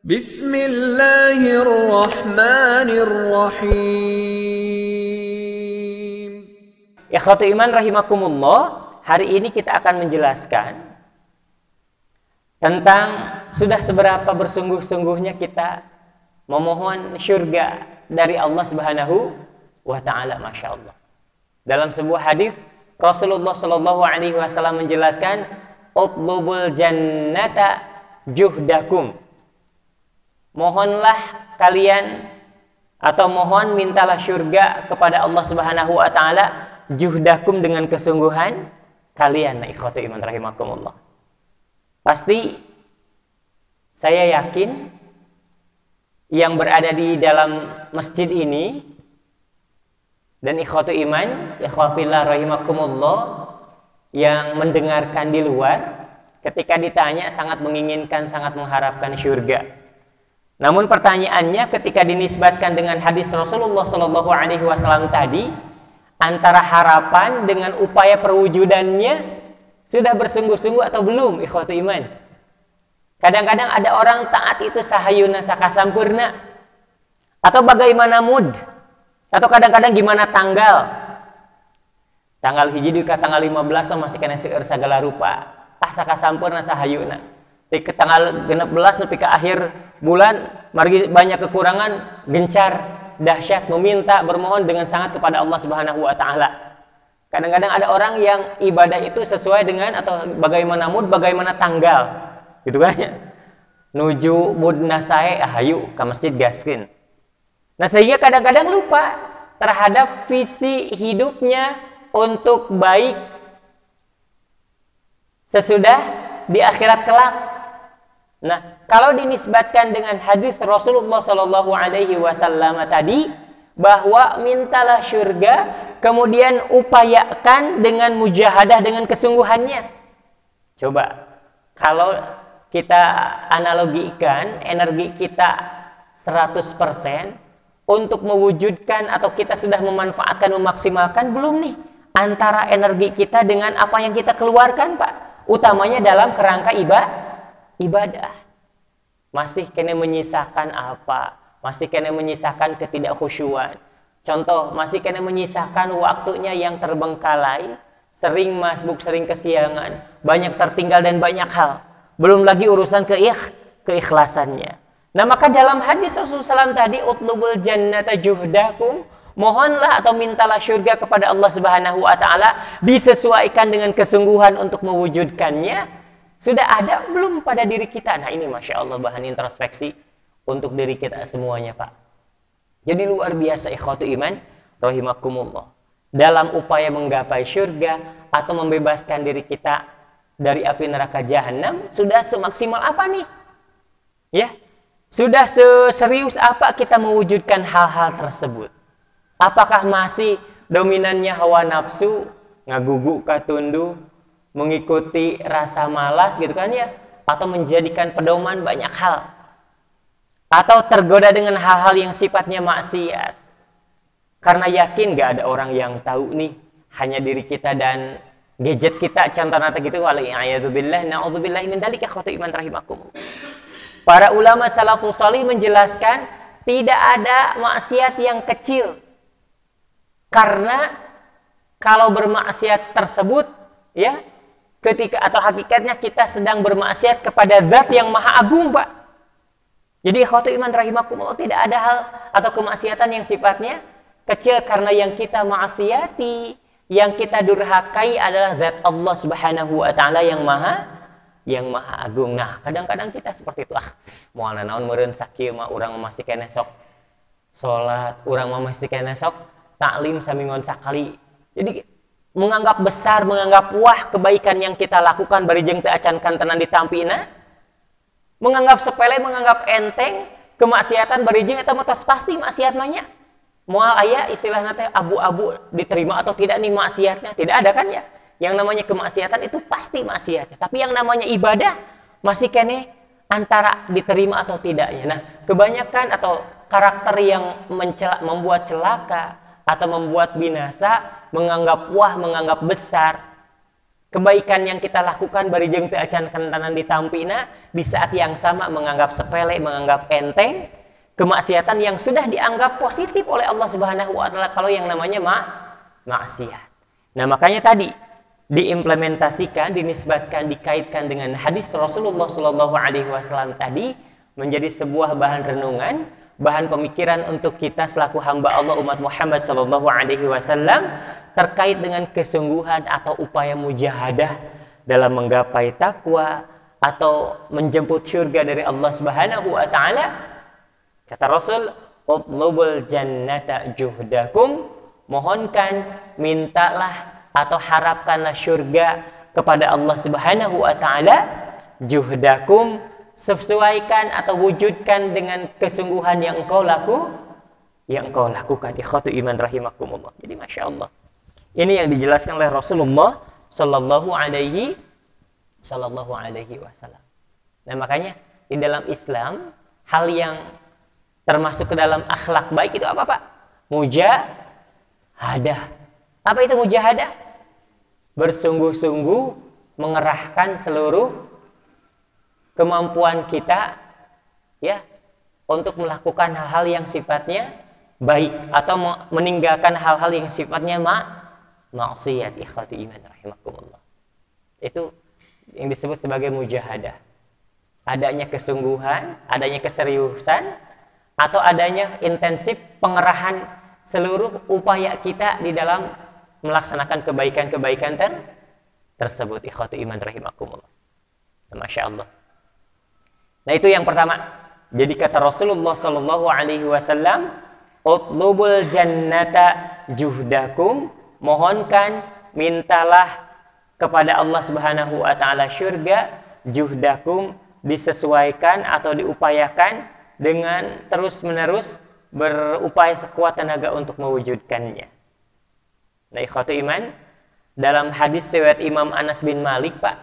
Bismillahirrahmanirrahim. Ikhwatu iman rahimakumullah, hari ini kita akan menjelaskan tentang sudah seberapa bersungguh-sungguhnya kita memohon syurga dari Allah Subhanahu wa taala. Masya Allah. Dalam sebuah hadis Rasulullah Shallallahu alaihi wasallam menjelaskan, "Utlubul jannata juhdakum." Mohonlah kalian atau mohon mintalah syurga kepada Allah Subhanahu wa taala juhdakum, dengan kesungguhan kalian. Nah, ikhwatu iman rahimakumullah. Pasti saya yakin yang berada di dalam masjid ini dan ikhwatu iman, ikhwafillah rahimakumullah, yang mendengarkan di luar, ketika ditanya sangat menginginkan, sangat mengharapkan syurga. Namun pertanyaannya ketika dinisbatkan dengan hadis Rasulullah Shallallahu alaihi wasallam tadi, antara harapan dengan upaya perwujudannya sudah bersungguh-sungguh atau belum, ikhwatu iman? Kadang-kadang ada orang taat itu sahayuna sakasampurna, atau bagaimana mood, atau kadang-kadang gimana tanggal hiji ka tanggal 15 masih kena seueur sagala rupa, sakasampurna sahayuna. Di ke tanggal 16 nepi ke akhir bulan margi banyak kekurangan, gencar, dahsyat, meminta, bermohon dengan sangat kepada Allah Subhanahu wa taala. Kadang-kadang ada orang yang ibadah itu sesuai dengan atau bagaimana mood, bagaimana tanggal, gitu kan ya. Nuju moodna sae, hayu ka masjid gaskeun. Nah, sehingga kadang-kadang lupa terhadap visi hidupnya untuk baik sesudah di akhirat kelak. Nah, kalau dinisbatkan dengan hadis Rasulullah Shallallahu alaihi wasallam tadi, bahwa mintalah syurga, kemudian upayakan dengan mujahadah, dengan kesungguhannya. Coba kalau kita analogikan energi kita 100% untuk mewujudkan, atau kita sudah memanfaatkan, memaksimalkan belum nih antara energi kita dengan apa yang kita keluarkan, Pak, utamanya dalam kerangka ibadah. Masih kena menyisakan apa? Masih kena menyisakan ketidakkhusyuan. Contoh, masih kena menyisakan waktunya yang terbengkalai, sering masbuk, sering kesiangan, banyak tertinggal dan banyak hal. Belum lagi urusan keikhlasannya. Nah, maka dalam hadis Rasulullah SAW tadi, utlubul jannata juhdakum, mohonlah atau mintalah syurga kepada Allah Subhanahu wa taala, disesuaikan dengan kesungguhan untuk mewujudkannya. Sudah ada belum pada diri kita? Nah, ini Masya Allah bahan introspeksi untuk diri kita semuanya, Pak. Jadi luar biasa ikhwatu iman rahimakumullah. Dalam upaya menggapai syurga atau membebaskan diri kita dari api neraka jahanam, sudah semaksimal apa nih? Ya, sudah seserius apa kita mewujudkan hal-hal tersebut? Apakah masih dominannya hawa nafsu, ngagugu katundu, mengikuti rasa malas, gitu kan ya, atau menjadikan pedoman banyak hal, atau tergoda dengan hal-hal yang sifatnya maksiat karena yakin gak ada orang yang tahu nih, hanya diri kita dan gadget kita, contoh nata gitu. Wala'iyadzubillah, na'udzubillah min dzalika, ikhwatu iman rahimakum. Para ulama salafus salih menjelaskan tidak ada maksiat yang kecil, karena kalau bermaksiat tersebut, ya, ketika atau hakikatnya kita sedang bermaksiat kepada zat yang maha agung, Pak. Jadi ikhwatu iman rahimakumullah, tidak ada hal atau kemaksiatan yang sifatnya kecil, karena yang kita maksiati, yang kita durhakai adalah zat Allah Subhanahu wa taala yang maha agung. Nah, kadang-kadang kita seperti itu, moal naon meureun sakieu mah urang masih kena sok salat, urang masih kena sok taklim samingon sakali. Jadi menganggap besar, menganggap wah kebaikan yang kita lakukan barijeng teu acan kantenan ditampina, menganggap sepele, menganggap enteng kemaksiatan barijeng eta mah pasti maksiat mah nya. Moal aya istilahna teh abu-abu diterima atau tidak nih maksiatnya, tidak ada kan ya. Yang namanya kemaksiatan itu pasti maksiatnya, tapi yang namanya ibadah masih kene antara diterima atau tidaknya. Nah, kebanyakan atau karakter yang membuat celaka atau membuat binasa, menganggap wah, menganggap besar kebaikan yang kita lakukan barijeng teu acan kentanan ditampina, di saat yang sama menganggap sepele, menganggap enteng kemaksiatan yang sudah dianggap positif oleh Allah Subhanahu wa taala kalau yang namanya maksiat. Nah, makanya tadi diimplementasikan, dinisbatkan, dikaitkan dengan hadis Rasulullah Shallallahu alaihi wasallam tadi menjadi sebuah bahan renungan, bahan pemikiran untuk kita selaku hamba Allah umat Muhammad Shallallahu alaihi wasallam terkait dengan kesungguhan atau upaya mujahadah dalam menggapai takwa atau menjemput surga dari Allah Subhanahu wa taala. Kata Rasul, "Utlubul jannata juhdakum", mohonkan, mintalah atau harapkanlah surga kepada Allah Subhanahu wa taala, juhdakum, sesuaikan atau wujudkan dengan kesungguhan yang engkau lakukan. Ikhwatu iman rahimakumullah. Jadi Masya Allah, ini yang dijelaskan oleh Rasulullah Sallallahu alaihi wasallam. Nah, makanya di dalam Islam hal yang termasuk ke dalam akhlak baik itu apa, Pak? Mujahadah. Apa itu mujahadah? Bersungguh-sungguh mengerahkan seluruh kemampuan kita ya untuk melakukan hal-hal yang sifatnya baik atau meninggalkan hal-hal yang sifatnya maksiat. Ikhwati iman rahimakumullah. Itu yang disebut sebagai mujahadah. Adanya kesungguhan, adanya keseriusan, atau adanya intensif pengerahan seluruh upaya kita di dalam melaksanakan kebaikan-kebaikan tersebut. Ikhwatu iman rahimakumullah. Masya Allah. Nah, itu yang pertama. Jadi kata Rasulullah Sallallahu alaihi wasallam, "Utlubul jannata juhdakum", mohonkan, mintalah kepada Allah Subhanahu wa taala surga, juhdakum, disesuaikan atau diupayakan dengan terus-menerus berupaya sekuat tenaga untuk mewujudkannya. Nah, ikhwatu iman, dalam hadis riwayat Imam Anas bin Malik, Pak,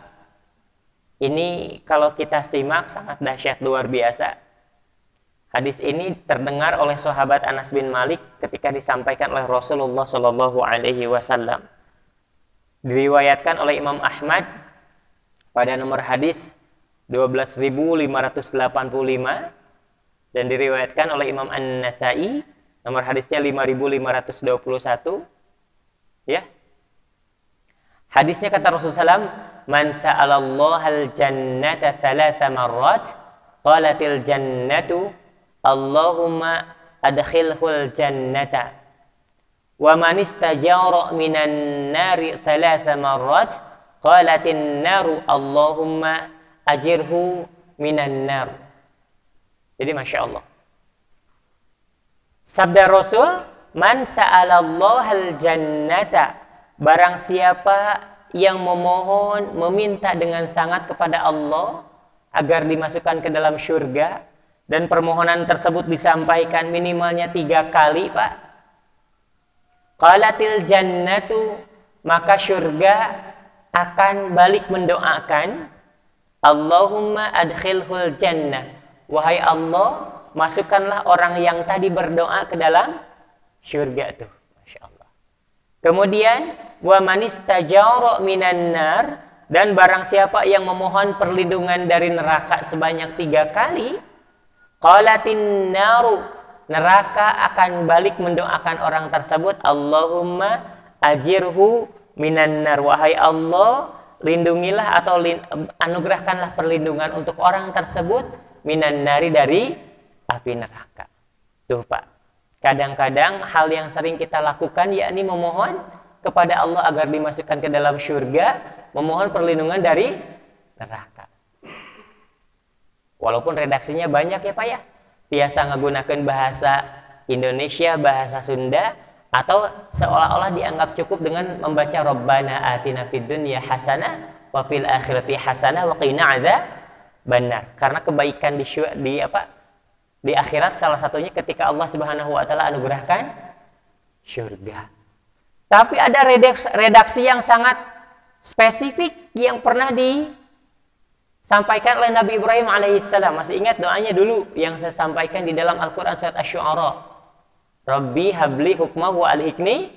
ini kalau kita simak sangat dahsyat, luar biasa. Hadis ini terdengar oleh sahabat Anas bin Malik ketika disampaikan oleh Rasulullah Shallallahu alaihi wasallam. Diriwayatkan oleh Imam Ahmad pada nomor hadis 12.585 dan diriwayatkan oleh Imam An-Nasai nomor hadisnya 5.521. Ya. Hadisnya kata Rasulullah SAW, "Man sa'alallahal jannata thalatha marrat, qalatil jannatu Allahumma adkhilhul jannata. Wa man istajara minan nari thalatha marrat, qalatin naru Allahumma ajirhu minan nar." Jadi Masya Allah, sabda Rasul, "Man sa'alallahal jannata", barang siapa yang memohon, meminta dengan sangat kepada Allah agar dimasukkan ke dalam surga, dan permohonan tersebut disampaikan minimalnya 3 kali, Pak, qalatil jannatu, maka surga akan balik mendoakan, Allahumma adkhilhul jannah, wahai Allah, masukkanlah orang yang tadi berdoa ke dalam surga tuh. Masya Allah. Kemudian, wa manistajara minan nar, dan barang siapa yang memohon perlindungan dari neraka sebanyak 3 kali, qalatin naru, neraka akan balik mendoakan orang tersebut, Allahumma ajirhu minan nar, wahai Allah, lindungilah atau anugerahkanlah perlindungan untuk orang tersebut minan nari, dari api neraka. Tuh, Pak, kadang-kadang hal yang sering kita lakukan yakni memohon kepada Allah agar dimasukkan ke dalam surga, memohon perlindungan dari neraka. Walaupun redaksinya banyak ya, Pak ya, biasa menggunakan bahasa Indonesia, bahasa Sunda, atau seolah-olah dianggap cukup dengan membaca Rabbana atina fid dunya hasanah wa fil akhirati hasanah wa qina adzabannar. Karena kebaikan di akhirat salah satunya ketika Allah Subhanahu wa taala anugerahkan surga. Tapi ada redaksi yang sangat spesifik yang pernah disampaikan oleh Nabi Ibrahim alaihissalam. Masih ingat doanya dulu yang saya sampaikan di dalam Al-Quran surat Asy-Syu'ara? Rabbi habli hukmah wa alhiqni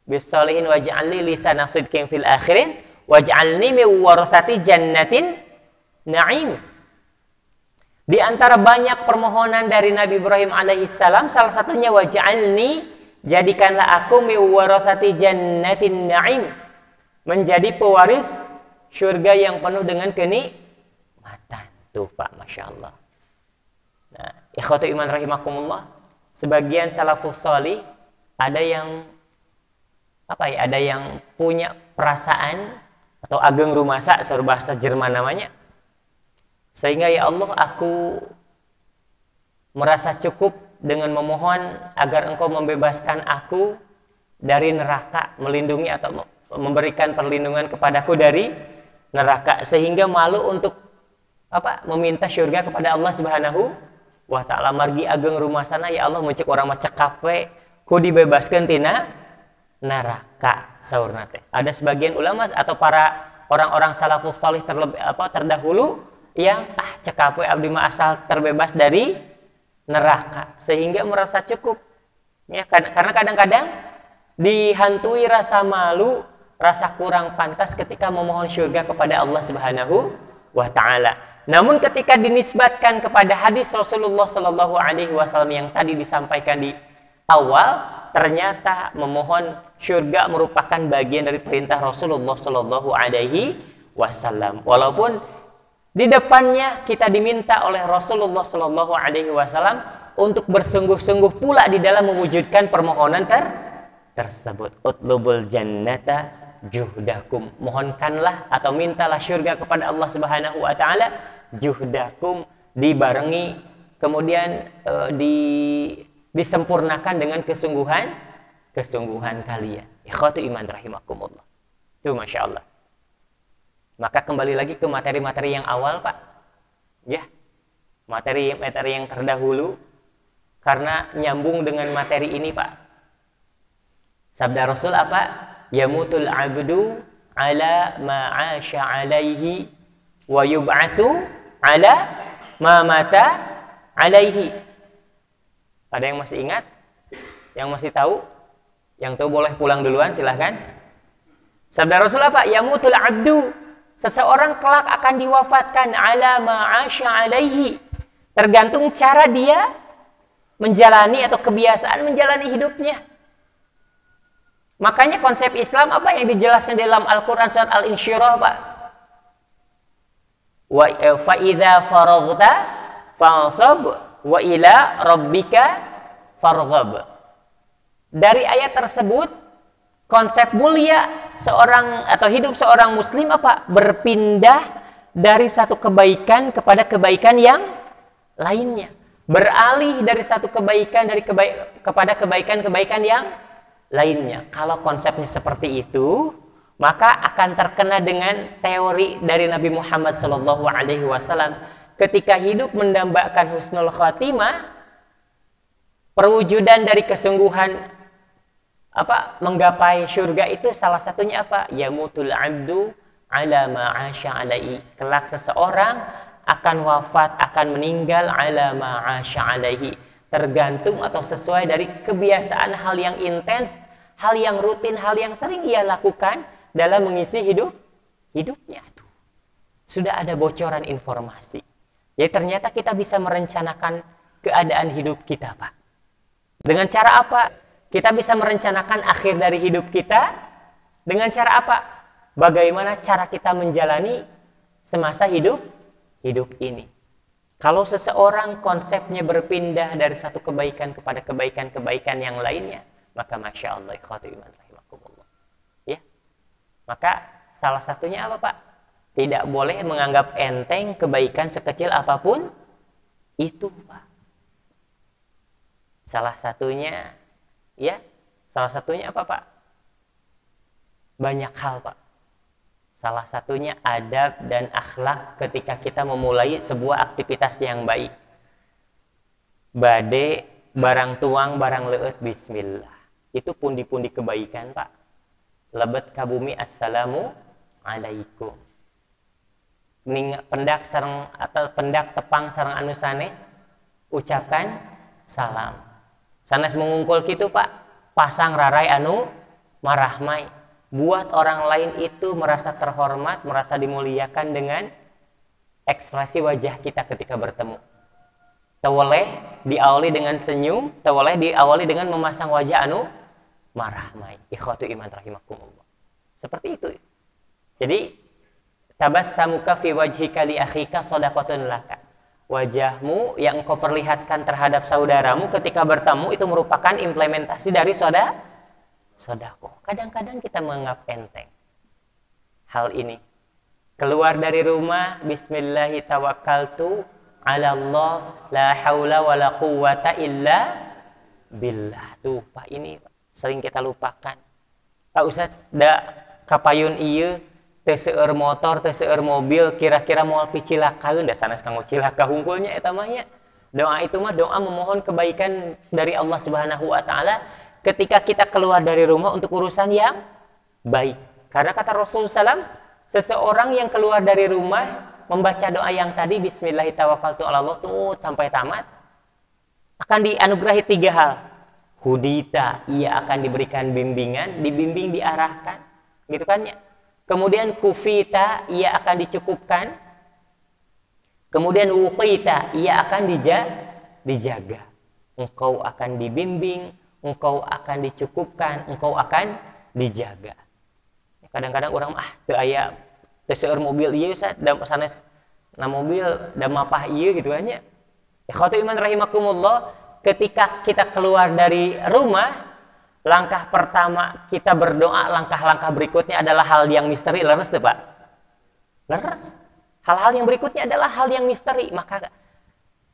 bis-shalihin waj'alni lisana sidqin fil akhirin waj'alni min warathati jannatin na'im. Di antara banyak permohonan dari Nabi Ibrahim alaihissalam, salah satunya waj'alni, jadikanlah aku min warathati jannatin na'im, menjadi pewaris surga yang penuh dengan kenikmatan. Tuh Pak, Masya Allah. Nah, ikhwatu iman rahimakumullah, sebagian salafus sholih ada yang ada yang punya perasaan atau ageng rumasa, bahasa Jerman namanya, sehingga ya Allah, aku merasa cukup dengan memohon agar Engkau membebaskan aku dari neraka, melindungi atau memberikan perlindungan kepadaku dari neraka, sehingga malu untuk meminta surga kepada Allah Subhanahu wa ta'ala. Margi ageng rumasana, ya Allah, muncik orang macek kafe ku dibebaskan tina neraka saurna teh. Ada sebagian ulama atau para orang-orang salafus salih terdahulu yang cekape abdi mah asal terbebas dari neraka, sehingga merasa cukup ya, karena kadang-kadang dihantui rasa malu, rasa kurang pantas ketika memohon surga kepada Allah Subhanahu wa ta'ala. Namun ketika dinisbatkan kepada hadis Rasulullah Shallallahu Alaihi Wasallam yang tadi disampaikan di awal, ternyata memohon surga merupakan bagian dari perintah Rasulullah Shallallahu Alaihi Wasallam. Walaupun di depannya kita diminta oleh Rasulullah Shallallahu Alaihi Wasallam untuk bersungguh-sungguh pula di dalam mewujudkan permohonan tersebut. Utlubul jannata juhdakum, mohonkanlah atau mintalah surga kepada Allah Subhanahu wa ta'ala, juhdakum, dibarengi kemudian disempurnakan dengan kesungguhan kalian. Ikhwatu iman rahimakumullah. Itu Masya Allah. Maka kembali lagi ke materi-materi yang awal Pak, ya, materi yang terdahulu, karena nyambung dengan materi ini Pak. Sabda Rasul apa? Yamutul abdu ala ma'asha alaihi wa yub'atu ala ma mata alaihi. Ada yang masih ingat? Yang masih tahu? Yang tahu boleh pulang duluan, silahkan. Sabda Rasul apa? Yamutul abdu, seseorang kelak akan diwafatkan ala ma'asha alaihi, tergantung cara dia menjalani atau kebiasaan menjalani hidupnya. Makanya konsep Islam apa yang dijelaskan dalam Al-Quran surat Al-Insyirah Pak? Fa idza faraghta fansab wa ila rabbika farghab. Dari ayat tersebut, konsep mulia seorang atau hidup seorang muslim apa? Berpindah dari satu kebaikan kepada kebaikan yang lainnya. Beralih dari satu kebaikan kepada kebaikan-kebaikan yang lainnya. Kalau konsepnya seperti itu, maka akan terkena dengan teori dari Nabi Muhammad SAW ketika hidup mendambakan husnul khatimah. Perwujudan dari kesungguhan menggapai surga itu salah satunya apa? Yamutul abdu ala ma'asha alaihi. Kelak seseorang akan wafat, akan meninggal ala ma'asha alaihi, tergantung atau sesuai dari kebiasaan hal yang intens, hal yang rutin, hal yang sering ia lakukan dalam mengisi hidupnya. Sudah ada bocoran informasi. Jadi ternyata kita bisa merencanakan keadaan hidup kita Pak. Dengan cara apa? Kita bisa merencanakan akhir dari hidup kita. Dengan cara apa? Bagaimana cara kita menjalani semasa hidup ini. Kalau seseorang konsepnya berpindah dari satu kebaikan kepada kebaikan yang lainnya, maka Masya Allah, ikhwatu iman rahimakumullah. Ya. Maka salah satunya apa Pak? Tidak boleh menganggap enteng kebaikan sekecil apapun itu Pak. Salah satunya apa Pak? Banyak hal Pak. Salah satunya adab dan akhlak ketika kita memulai sebuah aktivitas yang baik. Bade, barang tuang, barang leut, bismillah. Itu pundi-pundi kebaikan Pak. Lebet ka bumi, assalamu alaikum. Pendak sareng atau pendak tepang sareng anu sanes, ucapkan salam. Sanes mengungkul kitu Pak, pasang rarai anu marahmai. buat orang lain itu merasa terhormat, merasa dimuliakan dengan ekspresi wajah kita ketika bertemu. Tewoleh diawali dengan senyum, tewoleh diawali dengan memasang wajah anu marah mai. Ikhwatu iman rahimakumullah. Seperti itu. Jadi tabassamuka fi wajhika li akhika shadaqatun laka. Wajahmu yang engkau perlihatkan terhadap saudaramu ketika bertemu itu merupakan implementasi dari sedekah. Kadang-kadang kita menganggap enteng hal ini. Keluar dari rumah, bismillahi tawakkaltu ala Allah, la haula wala quwwata illa billah. Tuh, Pak, ini sering kita lupakan. Pak Ustaz, da kapayun ieu teu seueur motor, teu seueur mobil, kira-kira moal picilakaeun da sanes kanggo cilaka hungkulnya eta mah nya. Doa itu mah doa memohon kebaikan dari Allah Subhanahu wa taala ketika kita keluar dari rumah untuk urusan yang baik. Karena kata Rasulullah SAW, seseorang yang keluar dari rumah membaca doa yang tadi bismillahirrahmanirrahim tuh sampai tamat akan dianugerahi 3 hal. Hudita, ia akan diberikan bimbingan, dibimbing, diarahkan, gitu kan ya. Kemudian kufita, ia akan dicukupkan. Kemudian wuqita, ia akan dijaga. Engkau akan dibimbing, engkau akan dicukupkan, engkau akan dijaga. Kadang-kadang orang teu aya teu seueur mobil ieu da sanes na mobil da mapah ieu gitu kan nya. Ikhwatu iman rahimakumullah, ketika kita keluar dari rumah, langkah pertama kita berdoa, langkah-langkah berikutnya adalah hal yang misteri. Leres tuh Pak? Leres. Hal-hal yang berikutnya adalah hal yang misteri. Maka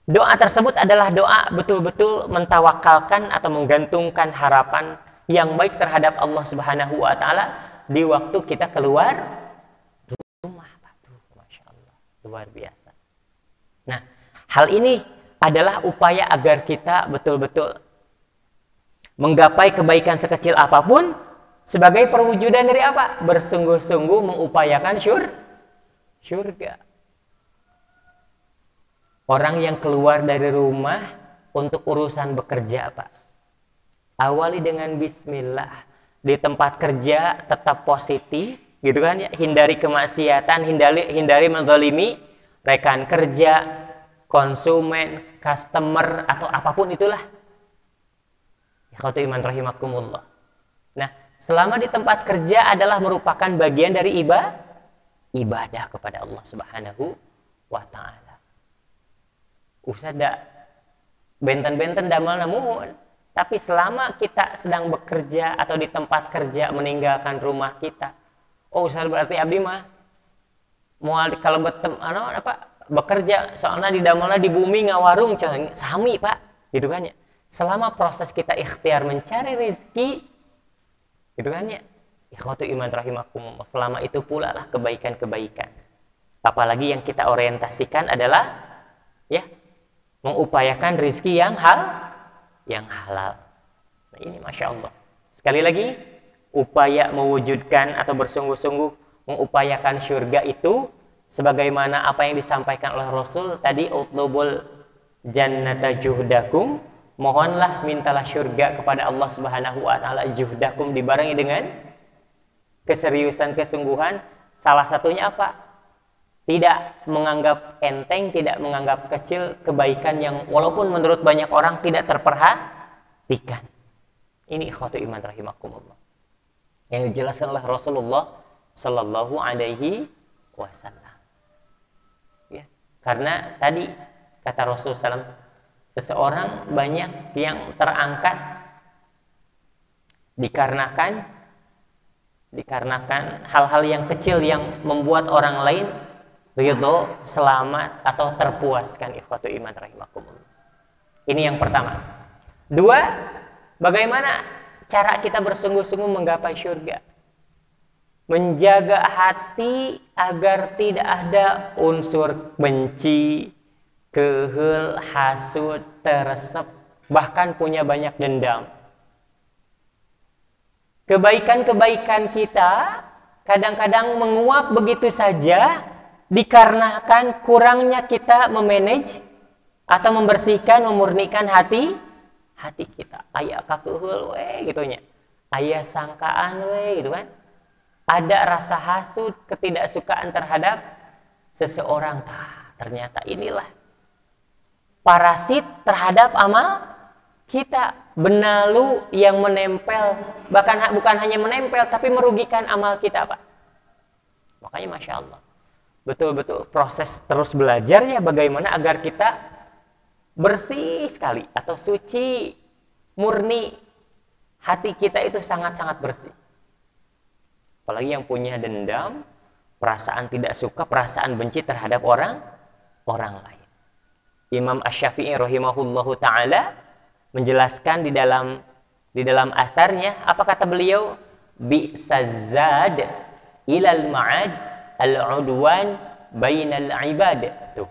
doa tersebut adalah doa betul-betul mentawakalkan atau menggantungkan harapan yang baik terhadap Allah Subhanahu wa taala di waktu kita keluar rumah. Masya Allah, luar biasa. Nah, hal ini adalah upaya agar kita betul-betul menggapai kebaikan sekecil apapun sebagai perwujudan dari apa? Bersungguh-sungguh mengupayakan syurga. Orang yang keluar dari rumah untuk urusan bekerja, Pak, awali dengan bismillah. Di tempat kerja tetap positif, gitu kan ya. Hindari kemaksiatan, hindari menzalimi rekan kerja, konsumen, customer, atau apapun itulah. Ikhwatu iman rahimakumullah. Nah, selama di tempat kerja adalah merupakan bagian dari ibadah kepada Allah Subhanahu wa taala. Usah da benten-benten damal namun, tapi selama kita sedang bekerja atau di tempat kerja meninggalkan rumah kita, usah berarti abdi mah moal kalau bekerja soalnya di damalna di bumi ngawarung sami Pak, gitu kan ya. Selama proses kita ikhtiar mencari rezeki, gitu kan ya, ikhwatu iman rahimakumullah, selama itu pula lah kebaikan-kebaikan. Apalagi yang kita orientasikan adalah ya mengupayakan rezeki yang halal. Nah, ini Masya Allah. Sekali lagi, upaya mewujudkan atau bersungguh-sungguh mengupayakan syurga itu sebagaimana apa yang disampaikan oleh Rasul tadi, utlubul jannata juhdakum, mohonlah mintalah syurga kepada Allah Subhanahu wa taala, juhdakum dibarengi dengan keseriusan, kesungguhan. Salah satunya apa? Tidak menganggap enteng, tidak menganggap kecil kebaikan yang walaupun menurut banyak orang tidak terperhatikan. Ini ikhwatu iman rahimakumullah yang dijelaskan oleh Rasulullah sallallahu alaihi wasallam. Ya, karena tadi kata Rasulullah SAW, seseorang banyak yang terangkat dikarenakan hal-hal yang kecil yang membuat orang lain ridho, selamat, atau terpuaskan. Ikhwatu iman rahimakumullah. Ini yang pertama. 2, bagaimana cara kita bersungguh-sungguh menggapai syurga? Menjaga hati agar tidak ada unsur benci, kehul, hasud, teresep, bahkan punya banyak dendam. Kebaikan-kebaikan kita kadang-kadang menguap begitu saja dikarenakan kurangnya kita memanage atau membersihkan, memurnikan hati kita. Aya kakeuheul we gitunya. Aya sangkaan we gitu kan. ada rasa hasud, ketidaksukaan terhadap seseorang. Ternyata inilah parasit terhadap amal kita, benalu yang menempel, bahkan bukan hanya menempel tapi merugikan amal kita, Pak. Makanya Masya Allah, betul-betul proses terus belajar ya, bagaimana agar kita bersih sekali atau suci, murni, hati kita itu sangat-sangat bersih. Apalagi yang punya dendam, perasaan tidak suka, perasaan benci terhadap orang lain. Imam Asy-Syafi'i rahimahullahu taala menjelaskan di dalam atharnya, apa kata beliau? Bi'sazad ilal ma'ad al-udwan bainal ibad. Tuh.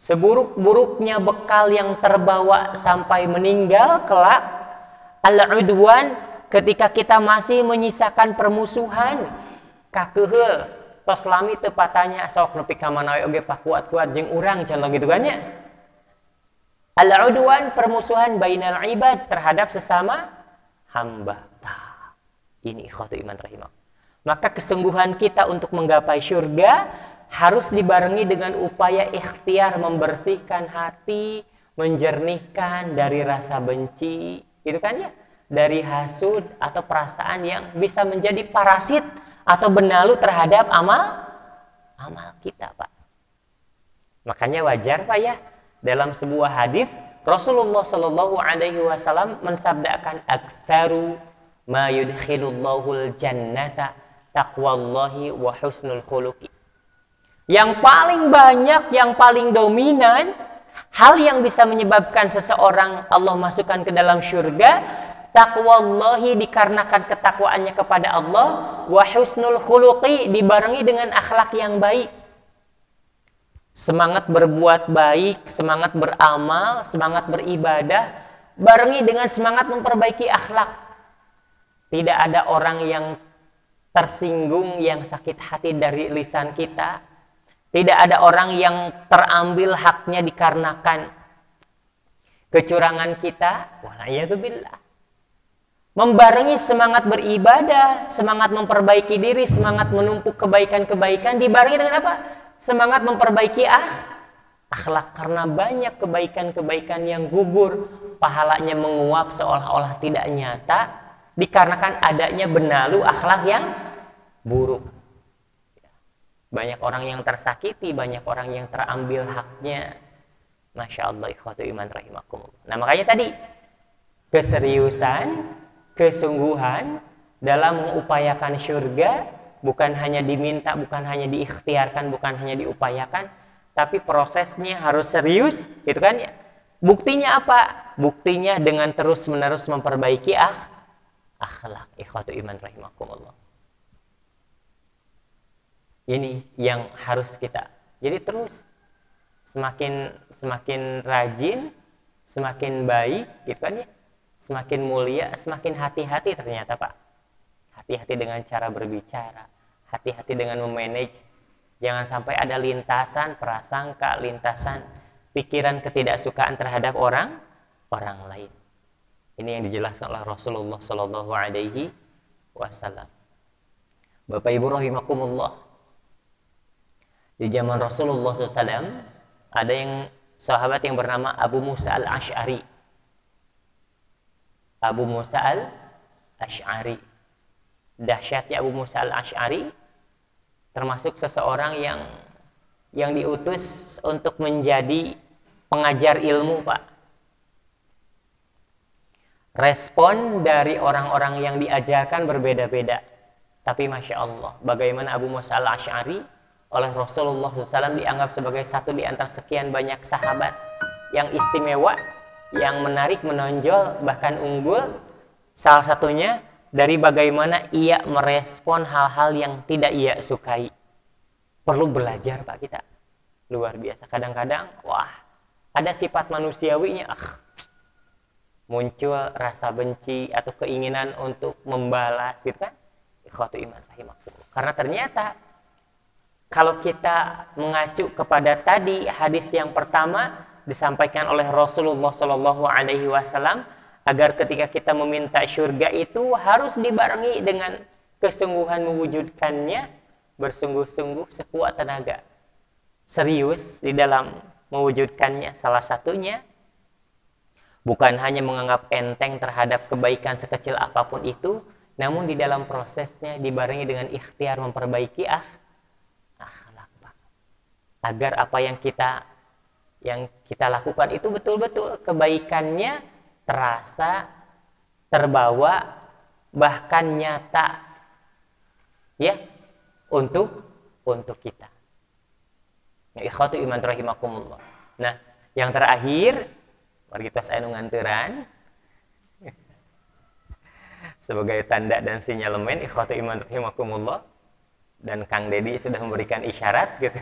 Seburuk-buruknya bekal yang terbawa sampai meninggal kelak, al-udwan, ketika kita masih menyisakan permusuhan, kakeheul tos lami teu patanya sok nepi ka mana oge pakuat-kuat jeung urang contoh gitu kan ya. Al-udwan, permusuhan bainal ibad, terhadap sesama hamba. Ini ikhwatu iman rahimah. Maka kesungguhan kita untuk menggapai syurga harus dibarengi dengan upaya ikhtiar membersihkan hati, menjernihkan dari rasa benci, gitu kan ya, dari hasud atau perasaan yang bisa menjadi parasit atau benalu terhadap amal kita, Pak. Makanya wajar, Pak ya, dalam sebuah hadis Rasulullah Shallallahu Alaihi Wasallam mensabdakan, "Aktsaru ma yudkhilullahul jannata taqwallahi wa husnul khuluqi." Yang paling banyak, yang paling dominan, hal yang bisa menyebabkan seseorang Allah masukkan ke dalam syurga, taqwallahi, dikarenakan ketakwaannya kepada Allah, wa husnul khuluqi, dibarengi dengan akhlak yang baik. Semangat berbuat baik, semangat beramal, semangat beribadah, barengi dengan semangat memperbaiki akhlak. Tidak ada orang yang tersinggung, yang sakit hati dari lisan kita. Tidak ada orang yang terambil haknya dikarenakan kecurangan kita. Wala'iyadzubillah. Membarengi semangat beribadah, semangat memperbaiki diri, semangat menumpuk kebaikan-kebaikan, dibarengi dengan apa? Semangat memperbaiki akhlak. Karena banyak kebaikan-kebaikan yang gugur, pahalanya menguap seolah-olah tidak nyata, dikarenakan adanya benalu akhlak yang buruk. Banyak orang yang tersakiti, banyak orang yang terambil haknya. Masya Allah, ikhwatu iman rahimakumullah. Nah makanya tadi, keseriusan, kesungguhan dalam mengupayakan syurga, bukan hanya diminta, bukan hanya diikhtiarkan, bukan hanya diupayakan, tapi prosesnya harus serius, gitu kan ya. Buktinya apa? Buktinya dengan terus-menerus memperbaiki akhlak. Ikhwatu iman rahimakumullah. Ini yang harus kita. Jadi terus semakin rajin, semakin baik, gitu kan ya. Semakin mulia, semakin hati-hati ternyata, Pak. Hati-hati dengan cara berbicara, hati-hati dengan memanage. Jangan sampai ada lintasan prasangka, lintasan pikiran ketidaksukaan terhadap orang lain. Ini yang dijelaskan oleh Rasulullah Sallallahu Alaihi Wasallam. Bapak Ibu rahimakumullah. Di zaman Rasulullah SAW ada yang sahabat yang bernama Abu Musa al-Ash'ari. Abu Musa al-Ash'ari. Dahsyatnya Abu Musa al-Ash'ari termasuk seseorang yang diutus untuk menjadi pengajar ilmu, Pak. Respon dari orang-orang yang diajarkan berbeda-beda. Tapi Masya Allah, bagaimana Abu Musa al-Ash'ari oleh Rasulullah SAW dianggap sebagai satu di antara sekian banyak sahabat yang istimewa, yang menarik, menonjol, bahkan unggul. Salah satunya dari bagaimana ia merespon hal-hal yang tidak ia sukai. Perlu belajar, Pak, kita. Luar biasa. Kadang-kadang, wah, ada sifat manusiawinya, muncul rasa benci atau keinginan untuk membalas, gitu kan? Ikhwatu iman rahimakumullah. Karena ternyata kalau kita mengacu kepada tadi hadis yang pertama disampaikan oleh Rasulullah Shallallahu Alaihi Wasallam, agar ketika kita meminta syurga itu harus dibarengi dengan kesungguhan mewujudkannya, bersungguh-sungguh sekuat tenaga, serius di dalam mewujudkannya. Salah satunya bukan hanya menganggap enteng terhadap kebaikan sekecil apapun itu, namun di dalam prosesnya dibarengi dengan ikhtiar memperbaiki akhlak, Pak. Agar apa yang kita lakukan itu betul-betul kebaikannya terasa, terbawa, bahkan nyata, ya, untuk kita. Ya, ikhwatu iman rahimakumullah. Nah, yang terakhir, mari kita saya nganturan sebagai tanda dan sinyalemen ikhwatu iman rahimakumullah, dan Kang Dedi sudah memberikan isyarat gitu.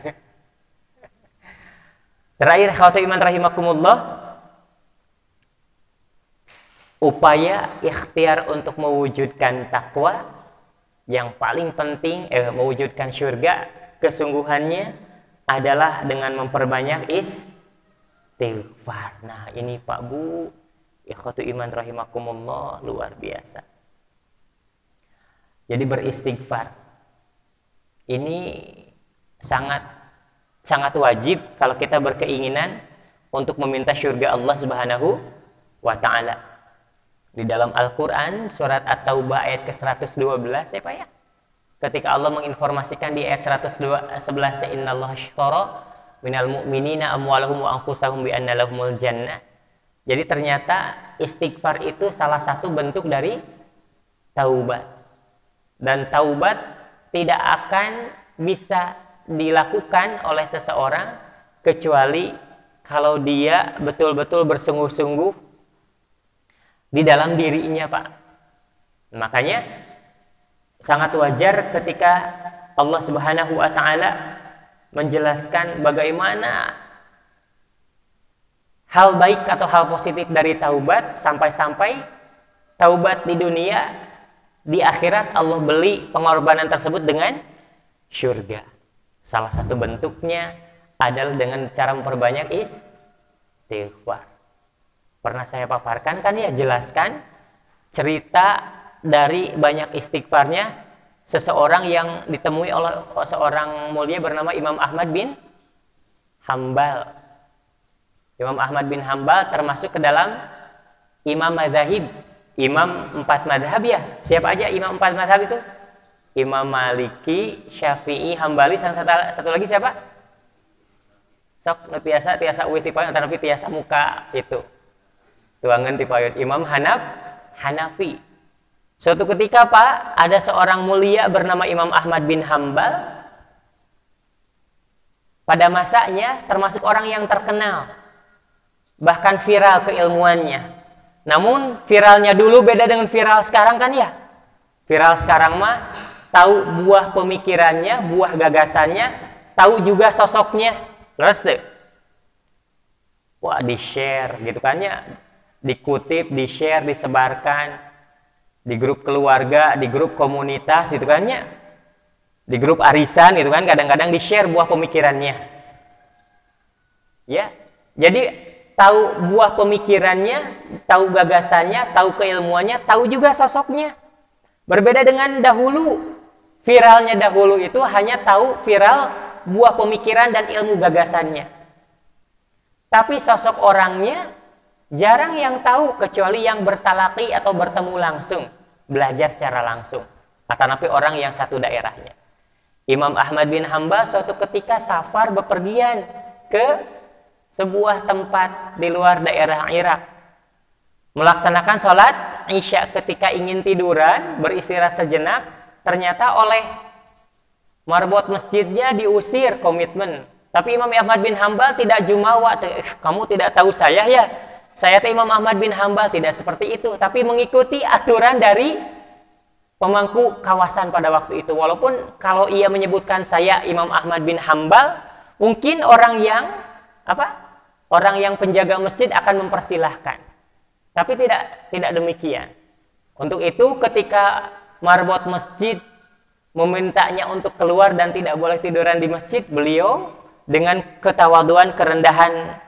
Terakhir ikhwatu iman rahimakumullah, upaya ikhtiar untuk mewujudkan takwa yang paling penting, mewujudkan syurga kesungguhannya adalah dengan memperbanyak istighfar. Nah, ini Pak Bu, ikhwatu iman rahimakumullah, luar biasa. Jadi beristighfar ini sangat wajib kalau kita berkeinginan untuk meminta syurga Allah Subhanahu wa taala. Di dalam Al-Qur'an surat At-Taubah ayat ke-112 ya Pak ya. Ketika Allah menginformasikan di ayat 111, innallaha ashtara minal mu'minina amwalahum wa anfusahum bi anna lahumul jannah. Jadi ternyata istighfar itu salah satu bentuk dari taubat. Dan taubat tidak akan bisa dilakukan oleh seseorang kecuali kalau dia betul-betul bersungguh-sungguh di dalam dirinya, Pak. Makanya sangat wajar ketika Allah Subhanahu wa taala menjelaskan bagaimana hal baik atau hal positif dari taubat, sampai-sampai taubat di dunia, di akhirat Allah beli pengorbanan tersebut dengan syurga. Salah satu bentuknya adalah dengan cara memperbanyak istighfar. Pernah saya paparkan kan ya, jelaskan cerita dari banyak istighfarnya seseorang yang ditemui oleh seorang mulia bernama Imam Ahmad bin Hambal. Imam Ahmad bin Hambal termasuk ke dalam imam mazhab, imam 4 mazhab ya. Siapa aja imam 4 mazhab itu? Imam Maliki, Syafi'i, Hambali, satu lagi siapa? Sok tiasa uwi tipayun tapi tiasa muka itu. Tuangan tipayun Imam Hanafi. Suatu ketika Pak, ada seorang mulia bernama Imam Ahmad bin Hambal. Pada masanya termasuk orang yang terkenal, bahkan viral keilmuannya. Namun viralnya dulu beda dengan viral sekarang kan ya. Viral sekarang mah tahu buah pemikirannya, buah gagasannya, tahu juga sosoknya. Terus deh, wah di-share gitu kan ya, dikutip, di-share, disebarkan di grup keluarga, di grup komunitas gitu kan ya, di grup arisan gitu kan, kadang-kadang di-share buah pemikirannya ya. Jadi tahu buah pemikirannya, tahu gagasannya, tahu keilmuannya, tahu juga sosoknya. Berbeda dengan dahulu, viralnya dahulu itu hanya tahu viral buah pemikiran dan ilmu gagasannya, tapi sosok orangnya jarang yang tahu kecuali yang bertalaki atau bertemu langsung, belajar secara langsung, atau napi orang yang satu daerahnya. Imam Ahmad bin Hambal suatu ketika safar bepergian ke sebuah tempat di luar daerah Irak, melaksanakan sholat Isya. Ketika ingin tiduran, beristirahat sejenak, ternyata oleh marbot masjidnya diusir komitmen. Tapi Imam Ahmad bin Hambal tidak jumawa, kamu tidak tahu saya ya? Saya Imam Ahmad bin Hambal tidak seperti itu, tapi mengikuti aturan dari pemangku kawasan pada waktu itu. Walaupun kalau ia menyebutkan saya Imam Ahmad bin Hambal, mungkin orang yang penjaga masjid akan mempersilahkan. Tapi tidak demikian. Untuk itu ketika marbot masjid memintanya untuk keluar dan tidak boleh tiduran di masjid, beliau dengan ketawaduan, kerendahan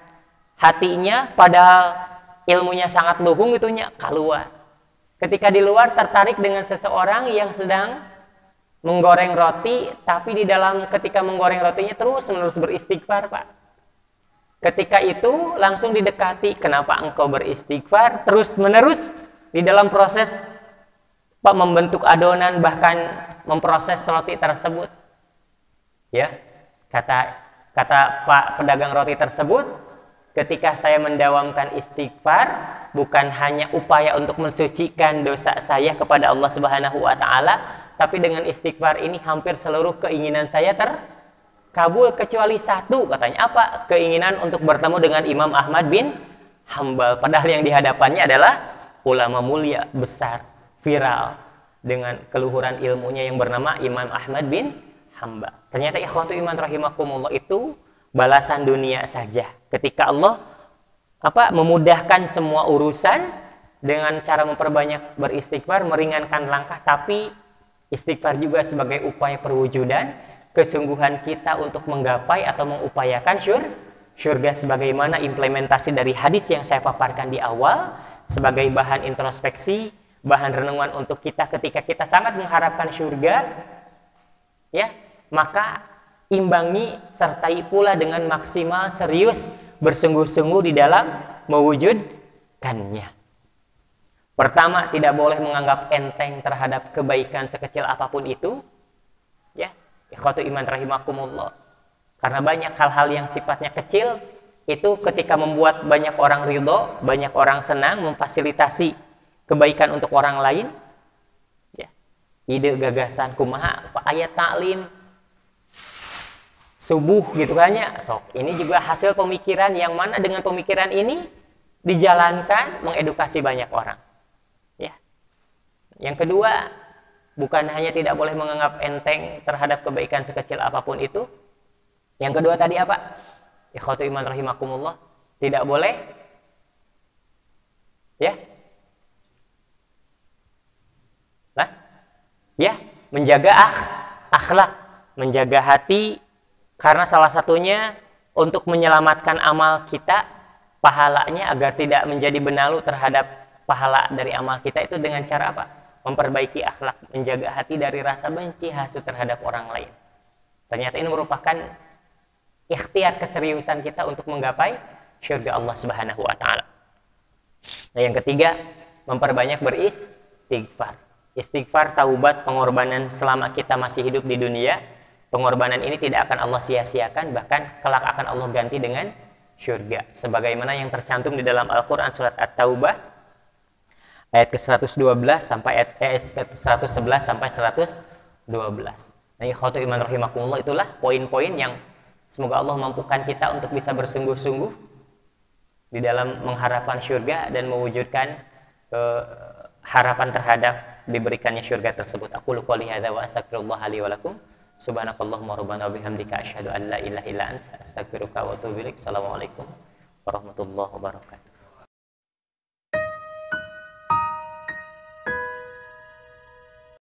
hatinya, padahal ilmunya sangat luhung itunya, keluar. Ketika di luar tertarik dengan seseorang yang sedang menggoreng roti, tapi di dalam ketika menggoreng rotinya terus-menerus beristighfar, Pak. Ketika itu langsung didekati, kenapa engkau beristighfar terus-menerus di dalam proses Pak membentuk adonan, bahkan memproses roti tersebut. Ya, kata Pak pedagang roti tersebut, ketika saya mendawamkan istighfar, bukan hanya upaya untuk mensucikan dosa saya kepada Allah Subhanahu wa taala, tapi dengan istighfar ini hampir seluruh keinginan saya terkabul kecuali satu, katanya. Apa? Keinginan untuk bertemu dengan Imam Ahmad bin Hambal. Padahal yang dihadapannya adalah ulama mulia, besar, viral, dengan keluhuran ilmunya yang bernama Imam Ahmad bin Hambal. Ternyata ikhwatu iman rahimakumullah, itu balasan dunia saja. Ketika Allah memudahkan semua urusan dengan cara memperbanyak beristighfar, meringankan langkah, tapi istighfar juga sebagai upaya perwujudan kesungguhan kita untuk menggapai atau mengupayakan syurga, sebagaimana implementasi dari hadis yang saya paparkan di awal sebagai bahan introspeksi, bahan renungan untuk kita ketika kita sangat mengharapkan syurga, ya, maka imbangi sertai pula dengan maksimal serius bersungguh-sungguh di dalam mewujudkannya. Pertama, tidak boleh menganggap enteng terhadap kebaikan sekecil apapun itu. Ya, ikhwatu iman rahimakumullah. Karena banyak hal-hal yang sifatnya kecil itu ketika membuat banyak orang ridho, banyak orang senang, memfasilitasi kebaikan untuk orang lain. Ya. Ide, gagasan, kumaha, ayat taklim, subuh gitu kan ya. Sok, ini juga hasil pemikiran yang mana dengan pemikiran ini dijalankan mengedukasi banyak orang. Yang kedua, bukan hanya tidak boleh menganggap enteng terhadap kebaikan sekecil apapun itu. Yang kedua tadi apa? Ikhwatu iman rahimakumullah, tidak boleh menjaga akhlak, menjaga hati, karena salah satunya untuk menyelamatkan amal kita, pahalanya agar tidak menjadi benalu terhadap pahala dari amal kita itu dengan cara apa? Memperbaiki akhlak, menjaga hati dari rasa benci, hasut terhadap orang lain. Ternyata ini merupakan ikhtiar keseriusan kita untuk menggapai syurga Allah Subhanahu wa taala. Nah, yang ketiga, memperbanyak beristighfar. Istighfar, taubat, pengorbanan selama kita masih hidup di dunia. Pengorbanan ini tidak akan Allah sia-siakan, bahkan kelak akan Allah ganti dengan syurga. Sebagaimana yang tercantum di dalam Al-Qur'an surat At-Taubah ayat ke-112 sampai ayat ke-111 sampai 112. Nah, ikhwatu iman rahimakumullah, itulah poin-poin yang semoga Allah mampukan kita untuk bisa bersungguh-sungguh di dalam mengharapkan syurga dan mewujudkan harapan terhadap diberikannya syurga tersebut. Aku qouli hadza wa astaghfirullah li wa lakum. Subhanakallahumma rabbana wa bihamdika asyhadu an la ilaha illa anta astaghfiruka wa atubu ilaik. Assalamualaikum warahmatullahi wabarakatuh.